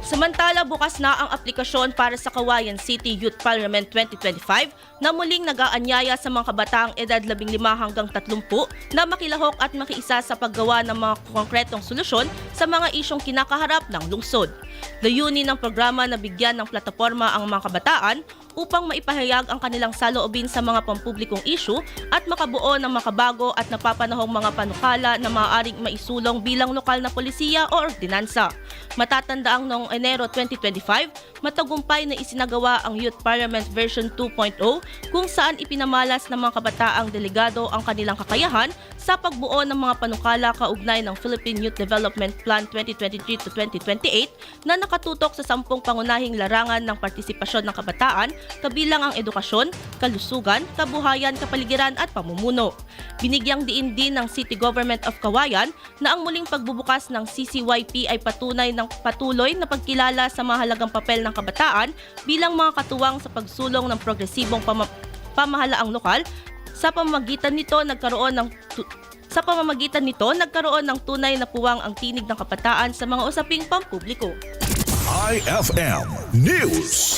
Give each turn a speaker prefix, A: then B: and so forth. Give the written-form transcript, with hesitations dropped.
A: Samantala, bukas na ang aplikasyon para sa Cauayan City Youth Parliament 2025 na muling nag-aanyaya sa mga kabataang edad 15 hanggang 30 na makilahok at makiisa sa paggawa ng mga konkretong solusyon sa mga isyong kinakaharap ng lungsod. Layunin ng programa na bigyan ng plataporma ang mga kabataan upang maipahayag ang kanilang saloobin sa mga pampublikong issue at makabuo ng makabago at napapanahong mga panukala na maaaring maisulong bilang lokal na polisiya o ordinansa. Matatandaang noong Enero 2025, matagumpay na isinagawa ang Youth Parliament version 2.0 kung saan ipinamalas ng mga kabataang delegado ang kanilang kakayahan sa pagbuo ng mga panukala kaugnay ng Philippine Youth Development Plan 2023 to 2028 na nakatutok sa 10 pangunahing larangan ng partisipasyon ng kabataan kabilang ang edukasyon, kalusugan, kabuhayan, kapaligiran at pamumuno. Binigyang diin din ng City Government of Cauayan na ang muling pagbubukas ng CCYP ay patunay ng patuloy na pagkilala sa mahalagang papel ng kabataan bilang mga katuwang sa pagsulong ng progresibong pamahalaang lokal. Sa pamamagitan nito nagkaroon ng tunay na puwang ang tinig ng kabataan sa mga usaping pampubliko.
B: IFM News.